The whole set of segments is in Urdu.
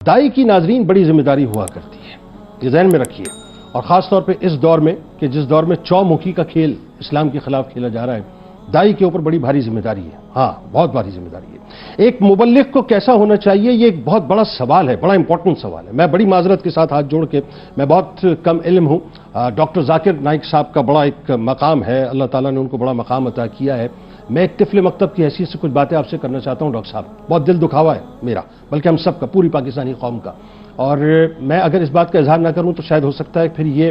دائی کی ناظرین بڑی ذمہ داری ہوا کرتی ہے، یہ ذہن میں رکھیے، اور خاص طور پہ اس دور میں کہ جس دور میں چومکھی کا کھیل اسلام کے خلاف کھیلا جا رہا ہے، دائی کے اوپر بڑی بھاری ذمہ داری ہے، ہاں بہت بھاری ذمہ داری ہے۔ ایک مبلغ کو کیسا ہونا چاہیے، یہ ایک بہت بڑا سوال ہے، بڑا امپورٹنٹ سوال ہے۔ میں بڑی معذرت کے ساتھ ہاتھ جوڑ کے، میں بہت کم علم ہوں، ڈاکٹر ذاکر نائک صاحب کا بڑا ایک مقام ہے، اللہ تعالیٰ نے ان کو بڑا مقام عطا کیا ہے۔ میں ایک طفل مکتب کی حیثیت سے کچھ باتیں آپ سے کرنا چاہتا ہوں ڈاکٹر صاحب، بہت دل دکھاوا ہے میرا، بلکہ ہم سب کا، پوری پاکستانی قوم کا، اور میں اگر اس بات کا اظہار نہ کروں تو شاید ہو سکتا ہے پھر یہ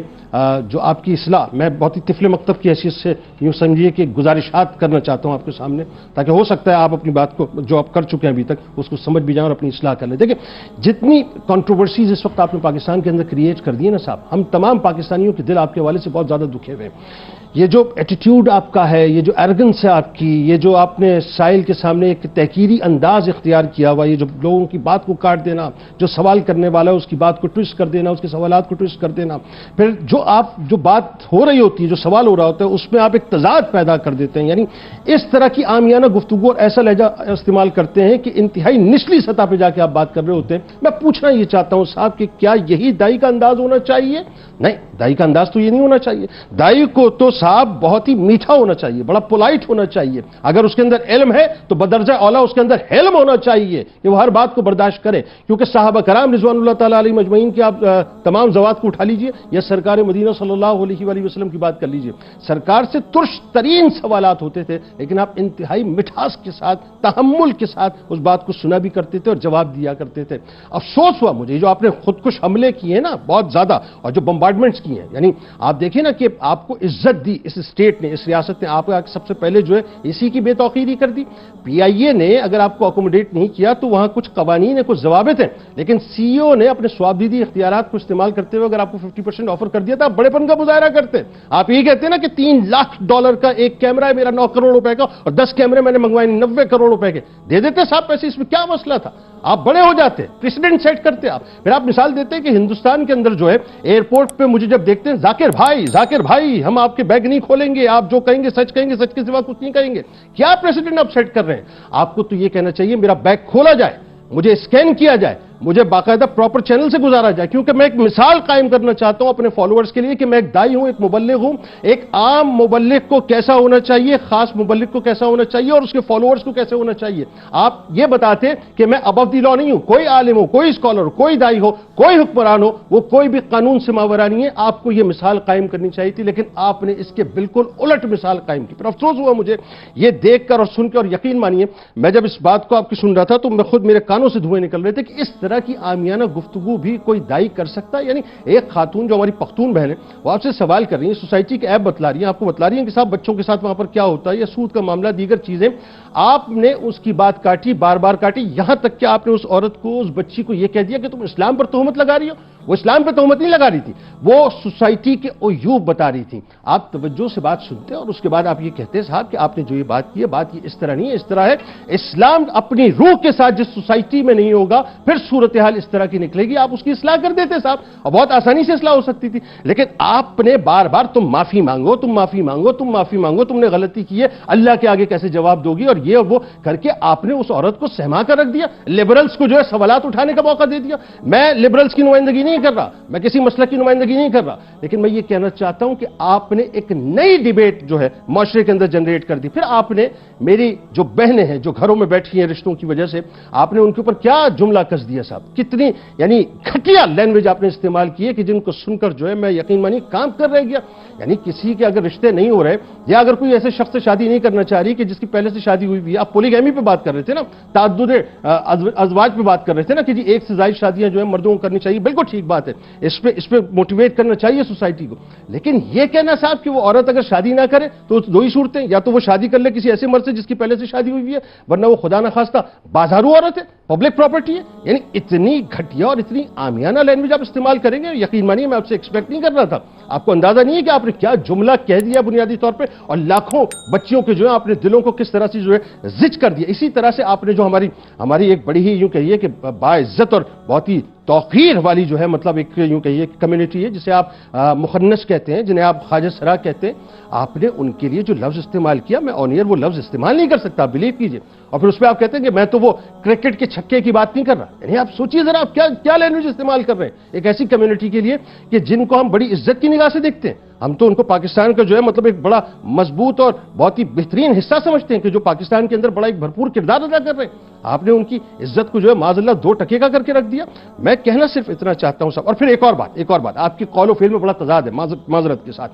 جو آپ کی اصلاح، میں بہت ہی طفل مکتب کی حیثیت سے یوں سمجھیے کہ گزارشات کرنا چاہتا ہوں آپ کے سامنے، تاکہ ہو سکتا ہے آپ اپنی بات کو جو آپ کر چکے ہیں ابھی تک اس کو سمجھ بھی جائیں اور اپنی اصلاح کر لیں۔ دیکھیں، جتنی کنٹروورسیز اس وقت آپ نے پاکستان کے اندر کریٹ کر دی ہے نا صاحب، ہم تمام پاکستانیوں کے دل آپ کے حوالے سے بہت زیادہ دکھے ہوئے ہیں۔ یہ جو ایٹیٹیوڈ آپ کا ہے، یہ جو ایرگنس ہے آپ کی، یہ جو آپ نے سائل کے سامنے ایک تحقیری انداز اختیار کیا ہوا، یہ جو لوگوں کی بات کو کاٹ دینا، جو سوال کرنے والا ہے اس کی بات کو ٹویسٹ کر دینا، اس کے سوالات کو ٹویسٹ کر دینا، پھر جو بات ہو رہی ہوتی ہے، جو سوال ہو رہا ہوتا ہے، اس میں آپ ایک تضاد پیدا کر دیتے ہیں، یعنی اس طرح کی عامیانہ گفتگو اور ایسا لہجہ استعمال کرتے ہیں کہ انتہائی نچلی سطح پہ جا کے آپ بات کر رہے ہوتے ہیں۔ میں پوچھنا یہ چاہتا ہوں صاحب کہ کیا یہی دائی کا انداز ہونا چاہیے؟ نہیں، دائی کا انداز تو یہ نہیں ہونا چاہیے۔ دائی کو تو صاحب بہت ہی میٹھا ہونا چاہیے، بڑا پولائٹ ہونا چاہیے، اگر اس کے اندر علم ہے تو بدرجہ اولا اس کے اندر حلم ہونا چاہیے کہ وہ ہر بات کو برداشت کرے، کیونکہ صحابہ کرام رضوان اللہ تعالیٰ علیہ مجمعین کے آپ تمام زوات کو اٹھا لیجئے یا سرکار مدینہ صلی اللہ علیہ وآلہ وسلم کی بات کر لیجئے، سرکار سے ترش ترین سوالات ہوتے تھے، لیکن آپ انتہائی مٹھاس کے ساتھ، تحمل کے ساتھ اس بات کو سنا بھی کرتے تھے اور جواب دیا کرتے تھے۔ افسوس ہوا مجھے جو آپ نے خودکش حملے کیے ہیں نا بہت زیادہ، اور جو بمبارڈمنٹس کی ہیں، یعنی آپ دیکھیں نا کہ آپ کو عزت دی اس اسٹیٹ نے، اس ریاست نے، آپ کو سب سے پہلے جو ہے اسی کی بے توقیری کر دی۔ پی آئی اے نے اگر آپ کو اکوموڈیٹ نہیں کیا تو وہاں کچھ قوانین ہیں، کچھ ضوابط ہیں، لیکن سی ای او نے اپنے سوابدیدی اختیارات کو استعمال کرتے ہوئے اگر آپ کو 50% آفر کر دیا تھا، آپ بڑے پن کا مظاہرہ کرتے۔ آپ یہ کہتے ہیں نا کہ $3 لاکھ کا ایک کیمرہ ہے میرا 9 کروڑ روپے کا، اور 10 کیمرے میں نے منگوائے 90 کروڑ روپے کے، دے دیتے صاحب پیسے، اس میں کیا مسئلہ تھا؟ آپ بڑے ہو جاتے، پریسیڈنٹ سیٹ کرتے آپ۔ پھر آپ مثال دیتے ہیں کہ ہندوستان کے اندر جو ہے ایئرپورٹ پہ مجھے جب دیکھتے ہیں، ذاکر بھائی ہم آپ کے بیگ نہیں کھولیں گے، آپ جو کہیں گے سچ کہیں گے، سچ کے سوا کچھ نہیں کہیں گے۔ کیا پریسیڈنٹ آپ سیٹ کر رہے ہیں؟ آپ کو تو یہ کہنا چاہیے میرا بیگ کھولا جائے، مجھے اسکین کیا جائے، مجھے باقاعدہ پراپر چینل سے گزارا جائے، کیونکہ میں ایک مثال قائم کرنا چاہتا ہوں اپنے فالوورز کے لیے کہ میں ایک دائی ہوں، ایک مبلغ ہوں۔ ایک عام مبلغ کو کیسا ہونا چاہیے، خاص مبلغ کو کیسا ہونا چاہیے، اور اس کے فالوورز کو کیسے ہونا چاہیے۔ آپ یہ بتاتے کہ میں ابو دی لا نہیں ہوں، کوئی عالم ہو، کوئی اسکالر ہو، کوئی دائی ہو، کوئی حکمران ہو، وہ کوئی بھی قانون سے ماورا نہیں ہے۔ آپ کو یہ مثال قائم کرنی چاہیے تھی، لیکن آپ نے اس کے بالکل الٹ مثال قائم کی۔ پھر افسوس ہوا مجھے یہ دیکھ کر اور سن کے، اور یقین مانیے میں جب اس بات کو آپ کی سن رہا تھا تو میں خود میرے کانوں سے دھوئیں نکل رہے تھے کہ اس طرح کی عامیانہ گفتگو بھی کوئی دائی کر سکتا ہے؟ یعنی ایک خاتون جو ہماری پختون بہن ہے، وہ آپ سے سوال کر رہی ہیں، سوسائٹی کے عیب بتلا رہی ہیں، آپ کو بتلا رہی ہیں کہ صاحب بچوں کے ساتھ وہاں پر کیا ہوتا ہے، یا سود کا معاملہ، دیگر چیزیں، آپ نے اس کی بات کاٹی، بار بار کاٹی، یہاں تک کہ آپ نے اس عورت کو، اس بچی کو یہ کہہ دیا کہ تم اسلام پر تہمت لگا رہی ہو۔ وہ اسلام پر تہمت نہیں لگا رہی تھی، وہ سوسائٹی کے عیوب بتا رہی تھی۔ آپ توجہ سے بات سنتے اور اس کے بعد آپ یہ کہتے صاحب کہ آپ نے جو یہ بات کی ہے، بات یہ اس طرح نہیں ہے، اس طرح ہے۔ اسلام اپنی روح کے ساتھ جس سوسائٹی میں نہیں ہوگا، پھر صورتحال اس طرح کی نکلے گی، آپ اس کی اصلاح کر دیتے صاحب، اور بہت آسانی سے اصلاح ہو سکتی تھی، لیکن آپ نے بار بار تم معافی مانگو، تم معافی مانگو، تم معافی مانگو، تم نے غلطی کی ہے، اللہ کے آگے کیسے جواب دو گی، اور یہ اور وہ کر کے آپ نے اس عورت کو سہما کر رکھ دیا۔ لبرلز کو جو ہے سوالات اٹھانے کا موقع دے دیا۔ میں لبرلز کی نمائندگی نہیں کر رہا، میں کسی مسلک کی نمائندگی نہیں کر رہا، لیکن میں یہ کہنا چاہتا ہوں کہ آپ نے ایک نئی ڈیبیٹ جو ہے معاشرے کے اندر جنریٹ کر دی۔ پھر آپ نے میری جو بہنیں ہیں جو گھروں میں بیٹھی ہیں رشتوں کی وجہ سے، آپ نے ان کے اوپر کیا جملہ کس دیا صاحب، کتنی یعنی گھٹیا لینگویج آپ نے استعمال کی ہے کہ جن کو سن کر جو ہے میں یقین مانی کام کر رہ گیا۔ یعنی کسی کے اگر رشتے نہیں ہو رہے، یا اگر کوئی ایسے شخص سے شادی نہیں کرنا چاہ رہی کہ جس کی پہلے سے شادی ہوئی بھی ہے، آپ پولیگیمی پہ بات کر رہے تھے نا، تعدد ازواج پہ بات کر رہے تھے نا کہ جی ایک سے زائد شادیاں جو ہے مردوں کو کرنی چاہیے، بالکل ٹھیک بات ہے، اس پہ موٹیویٹ کرنا چاہیے سوسائٹی کو، لیکن یہ کہنا صاحب کہ وہ عورت اگر شادی نہ کرے تو دو ہی صورتیں، یا تو وہ شادی کر لے کسی ایسے مرد سے جس کی پہلے سے شادی ہوئی ہے، ورنہ وہ خدا نخواستہ بازارو عورت ہے، پبلک پراپرٹی ہے۔ یعنی اتنی گھٹیا اور اتنی عامیانہ لینگویج آپ استعمال کریں گے، یقین مانیے میں آپ سے ایکسپیکٹ نہیں کر رہا تھا۔ آپ کو اندازہ نہیں ہے کہ آپ نے کیا جملہ کہہ دیا بنیادی طور پہ، اور لاکھوں بچیوں کے جو ہے آپ نے دلوں کو کس طرح سے جو ہے زج کر دیا۔ اسی طرح سے آپ نے جو ہماری ایک بڑی ہی یوں کہیے کہ باعزت اور بہت ہی توقیر والی جو ہے مطلب ایک یوں کہیے کمیونٹی ہے جسے آپ مخنث کہتے ہیں، جنہیں آپ خواجہ سرا کہتے ہیں، آپ نے ان کے لیے جو لفظ استعمال کیا، میں آن ایئر وہ لفظ استعمال نہیں کر سکتا، بلیو کیجئے، اور پھر اس پہ آپ کہتے ہیں کہ میں تو وہ کرکٹ کے چھکے کی بات نہیں کر رہا. یعنی آپ سوچیے ذرا آپ کیا لینگویج استعمال کر رہے ہیں ایک ایسی کمیونٹی کے لیے کہ جن کو ہم بڑی عزت کی نگاہ سے دیکھتے ہیں. ہم تو ان کو پاکستان کا جو ہے مطلب ایک بڑا مضبوط اور بہت ہی بہترین حصہ سمجھتے ہیں کہ جو پاکستان کے اندر بڑا ایک بھرپور کردار ادا کر رہے ہیں. آپ نے ان کی عزت کو جو ہے معاذ اللہ 2 ٹکے کا کر کے رکھ دیا. میں کہنا صرف اتنا چاہتا ہوں صاحب. اور پھر ایک اور بات آپ کی قول و فعل میں بڑا تضاد ہے معذرت کے ساتھ.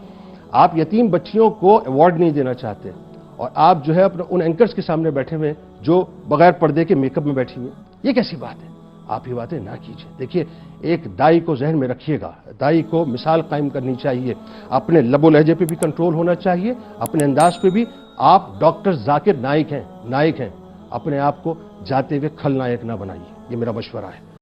آپ یتیم بچیوں کو ایوارڈ نہیں دینا چاہتے اور آپ جو ہے اپنے ان اینکرز کے سامنے بیٹھے ہوئے جو بغیر پردے کے میک اپ میں بیٹھی ہوئی. یہ کیسی بات ہے؟ آپ یہ باتیں نہ کیجیے. دیکھیے ایک دائی کو ذہن میں رکھیے گا, دائی کو مثال قائم کرنی چاہیے, اپنے لب و لہجے پہ بھی کنٹرول ہونا چاہیے, اپنے انداز پہ بھی. آپ ڈاکٹر ذاکر نائک ہیں, اپنے آپ کو جاتے ہوئے کھل نائک نہ بنائیے. یہ میرا مشورہ ہے.